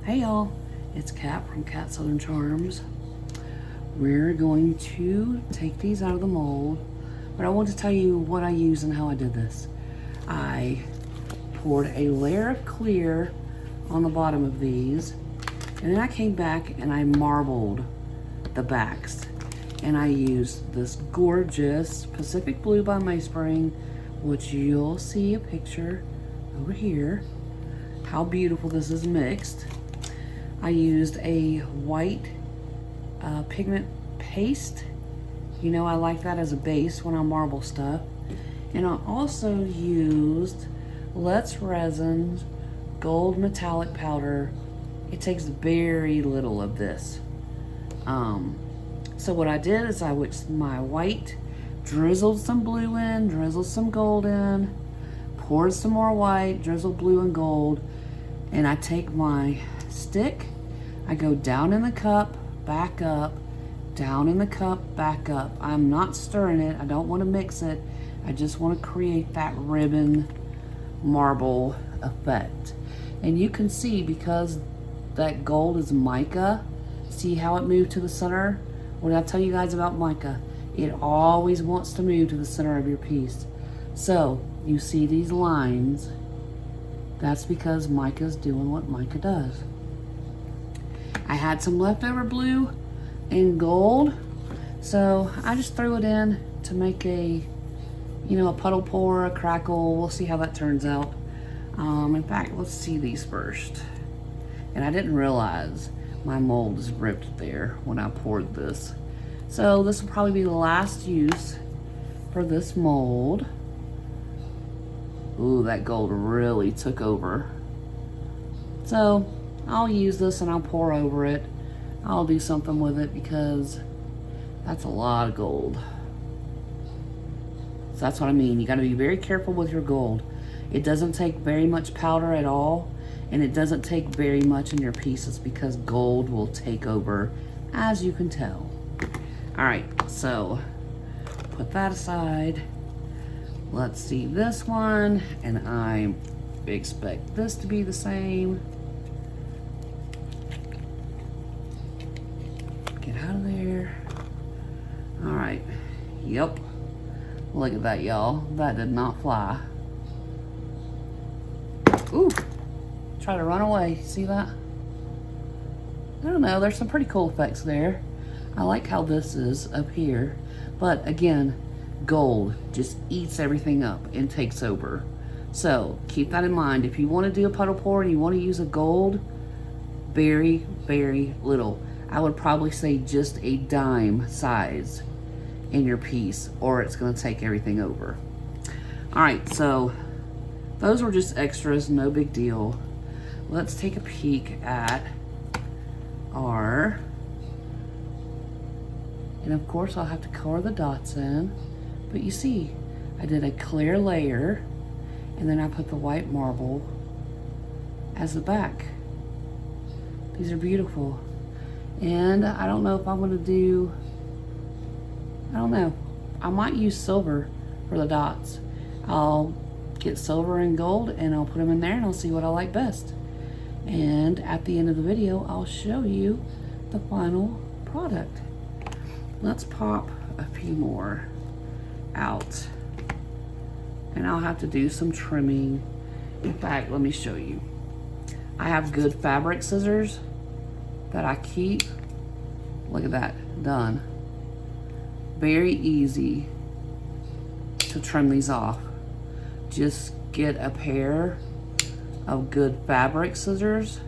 Hey y'all, it's Kat from Kat Southern Charms. We're going to take these out of the mold, but I want to tell you what I used and how I did this. I poured a layer of clear on the bottom of these, and then I came back and I marbled the backs. And I used this gorgeous Pacific Blue by Mayspring, which you'll see a picture over here, how beautiful this is mixed. I used a white pigment paste. You know I like that as a base when I marble stuff. And I also used Let's Resin's gold metallic powder. It takes very little of this. So what I did is I with my white, drizzled some blue in, drizzled some gold in, poured some more white, drizzled blue and gold, and I take my stick, I go down in the cup, back up, down in the cup, back up. I'm not stirring it, I don't want to mix it, I just want to create that ribbon marble effect. And you can see, because that gold is mica, see how it moved to the center? What did I tell you guys about mica? It always wants to move to the center of your piece. So you see these lines, that's because mica's doing what mica does. I had some leftover blue and gold, so I just threw it in to make a, a puddle pour, a crackle. We'll see how that turns out. In fact, let's see these first. And I didn't realize my mold is ripped there when I poured this. So this will probably be the last use for this mold. Ooh, that gold really took over. So I'll use this and I'll pour over it. I'll do something with it because that's a lot of gold. So that's what I mean. You got to be very careful with your gold. It doesn't take very much powder at all, and it doesn't take very much in your pieces because gold will take over, as you can tell. All right, so put that aside. Let's see this one, and I expect this to be the same. Get out of there. All right, yep. Look at that, y'all. That did not fly. Ooh, try to run away. See that? I don't know, there's some pretty cool effects there. I like how this is up here, but again, gold just eats everything up and takes over. So keep that in mind. If you want to do a puddle pour and you want to use a gold, very, very little. I would probably say just a dime size in your piece, or it's going to take everything over. All right, so those were just extras, no big deal. Let's take a peek at our, and of course I'll have to color the dots in, but you see, I did a clear layer, and then I put the white marble as the back. These are beautiful. And I don't know if I'm gonna do, I don't know, I might use silver for the dots. I'll get silver and gold and I'll put them in there and I'll see what I like best. And at the end of the video, I'll show you the final product. Let's pop a few more out. And I'll have to do some trimming. In fact, let me show you. I have good fabric scissors that I keep. Look at that, done. Very easy to trim these off. Just get a pair of good fabric scissors.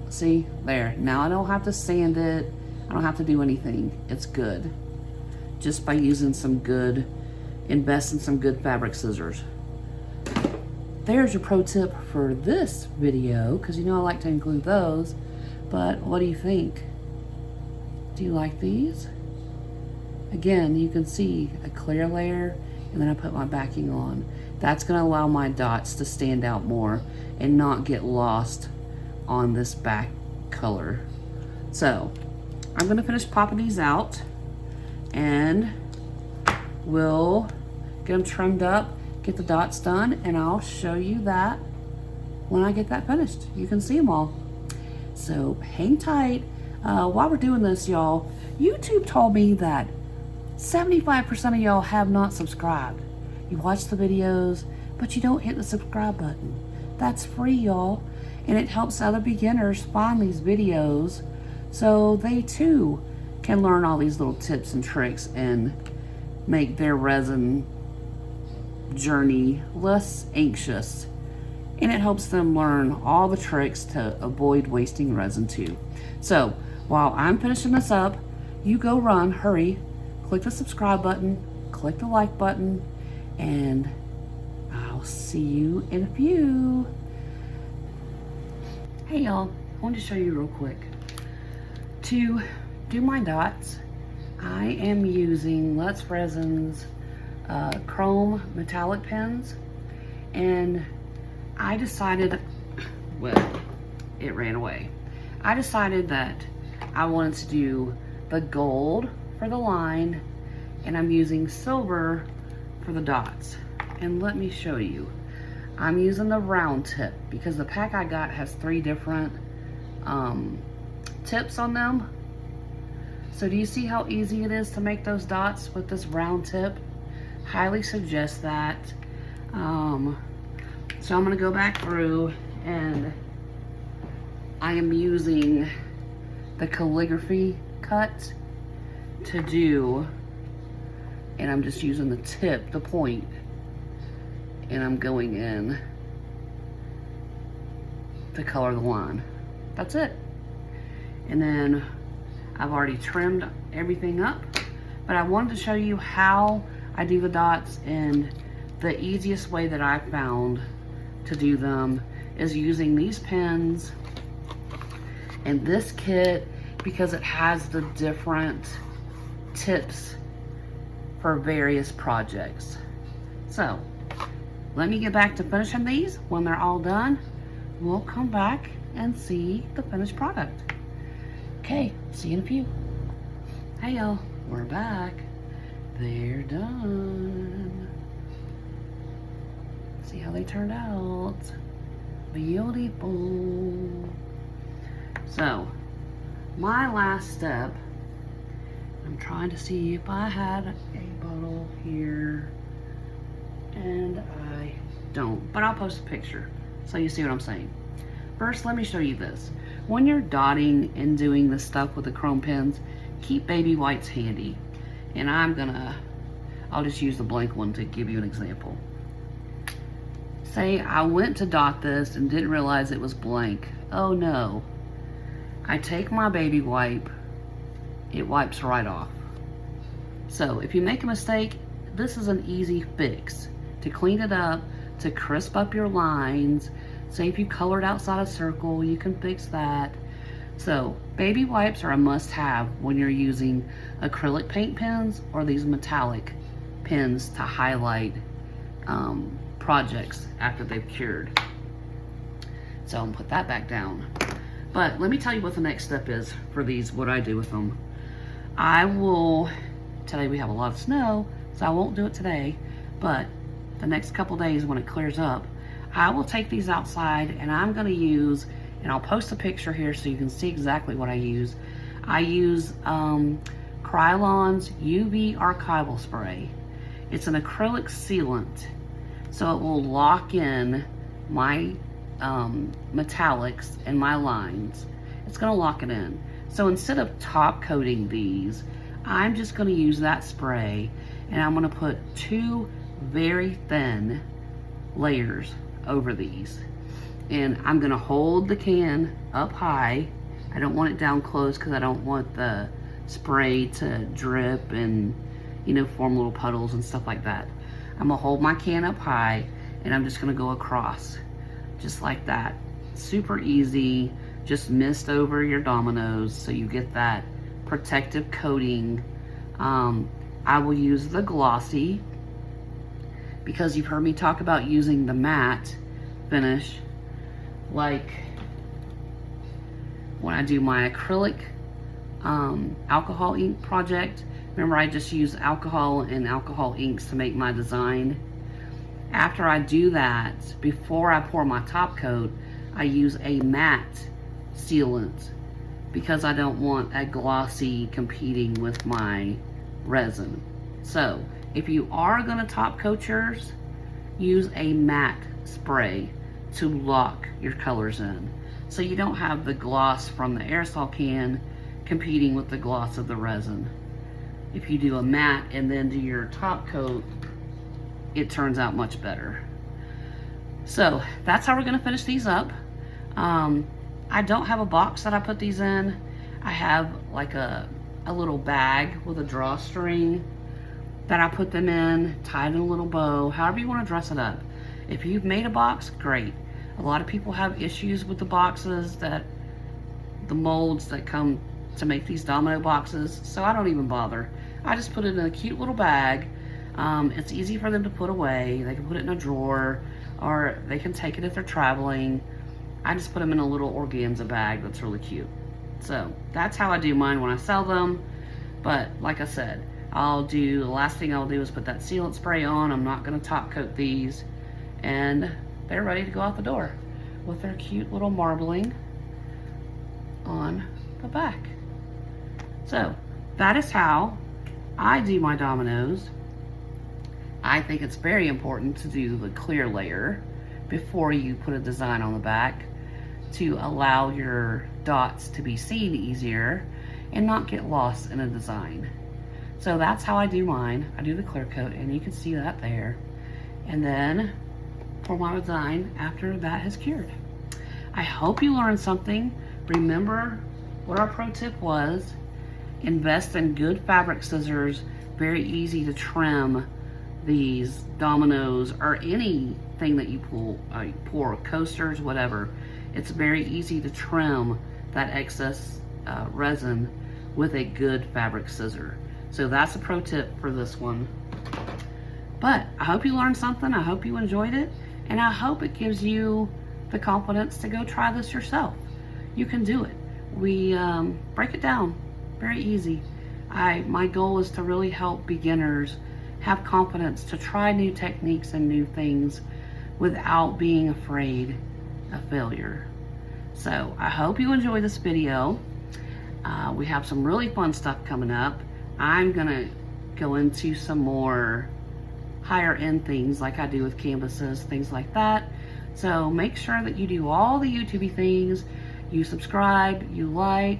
See, there. Now I don't have to sand it. I don't have to do anything. It's good. Just by using some good, invest in some good fabric scissors. There's your pro tip for this video, because you know I like to include those. But what do you think? Do you like these? Again, you can see a clear layer, and then I put my backing on. That's going to allow my dots to stand out more and not get lost on this back color. So I'm going to finish popping these out, and we'll get them trimmed up, get the dots done, and I'll show you that when I get that finished. You can see them all. So hang tight. While we're doing this, y'all, YouTube told me that 75% of y'all have not subscribed. You watch the videos, but you don't hit the subscribe button. That's free, y'all, and it helps other beginners find these videos so they too can learn all these little tips and tricks and make their resin journey less anxious. And it helps them learn all the tricks to avoid wasting resin too. So while I'm finishing this up, you go run, hurry, click the subscribe button, click the like button, and I'll see you in a few. Hey y'all, I wanted to show you real quick. To do my dots, I am using Let's Resin's chrome metallic pens, and I decided, well, it ran away. I decided that I wanted to do the gold for the line, and I'm using silver for the dots. And let me show you. I'm using the round tip because the pack I got has 3 different tips on them. So do you see how easy it is to make those dots with this round tip? Highly suggest that. So I'm gonna go back through, and I am using the calligraphy cut to do, and I'm just using the tip, the point, and I'm going in to color the line. That's it. And then I've already trimmed everything up, but I wanted to show you how I do the dots, and the easiest way that I found to do them is using these pens and this kit, because it has the different tips for various projects. So let me get back to finishing these. When they're all done, we'll come back and see the finished product. Okay, see you in a few. Hey y'all, we're back. They're done. See how they turned out. Beautiful. So, my last step, I'm trying to see if I had a bottle here, and I don't, but I'll post a picture so you see what I'm saying. First, let me show you this. When you're dotting and doing this stuff with the chrome pens, keep baby whites handy. And I'll just use the blank one to give you an example. Say I went to dot this and didn't realize it was blank. Oh no. I take my baby wipe, it wipes right off. So if you make a mistake, this is an easy fix to clean it up, to crisp up your lines. Say if you colored outside a circle, you can fix that. So baby wipes are a must-have when you're using acrylic paint pens or these metallic pens to highlight projects after they've cured. So I'm gonna put that back down. But let me tell you what the next step is for these, what I do with them. Today we have a lot of snow, so I won't do it today, but the next couple days when it clears up, I will take these outside, and I'm gonna use, and I'll post a picture here so you can see exactly what I use. I use Krylon's UV archival spray. It's an acrylic sealant, so it will lock in my metallics and my lines. It's gonna lock it in. So instead of top coating these, I'm just gonna use that spray, and I'm gonna put 2 very thin layers over these. And I'm gonna hold the can up high. I don't want it down close because I don't want the spray to drip and, you know, form little puddles and stuff like that. I'm gonna hold my can up high, and I'm just gonna go across, just like that. Super easy. Just mist over your Dominos so you get that protective coating. I will use the glossy because you've heard me talk about using the matte finish, like when I do my acrylic alcohol ink project. Remember, I just use alcohol and alcohol inks to make my design. After I do that, before I pour my top coat, I use a matte sealant because I don't want a glossy competing with my resin. So if you are gonna top coat yours, use a matte spray to lock your colors in, so you don't have the gloss from the aerosol can competing with the gloss of the resin. If you do a matte and then do your top coat, it turns out much better. So that's how we're gonna finish these up. I don't have a box that I put these in. I have like a little bag with a drawstring that I put them in, tied in a little bow, however you want to dress it up. If you've made a box, great. A lot of people have issues with the boxes, that the molds that come to make these domino boxes, so I don't even bother. I just put it in a cute little bag. It's easy for them to put away. They can put it in a drawer, or they can take it if they're traveling. I just put them in a little organza bag that's really cute. So that's how I do mine when I sell them. But like I said, the last thing I'll do is put that sealant spray on. I'm not gonna top coat these, and they're ready to go out the door with their cute little marbling on the back. So that is how I do my dominoes. I think it's very important to do the clear layer before you put a design on the back, to allow your dots to be seen easier and not get lost in a design. So that's how I do mine. I do the clear coat, and you can see that there. And then pour my design after that has cured. I hope you learned something. Remember what our pro tip was. Invest in good fabric scissors. Very easy to trim these dominoes or anything that you pour coasters, whatever. It's very easy to trim that excess resin with a good fabric scissor. So that's a pro tip for this one. But I hope you learned something. I hope you enjoyed it, and I hope it gives you the confidence to go try this yourself. You can do it. We break it down very easy. My goal is to really help beginners have confidence to try new techniques and new things without being afraid of failure. So I hope you enjoyed this video. We have some really fun stuff coming up. I'm gonna go into some more higher end things like I do with canvases, things like that. So make sure that you do all the YouTube things, you subscribe, you like,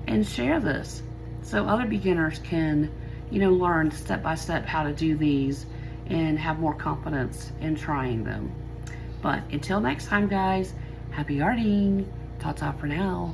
and share this so other beginners can, learn step by step how to do these and have more confidence in trying them. But until next time, guys, happy arting. Ta-ta for now.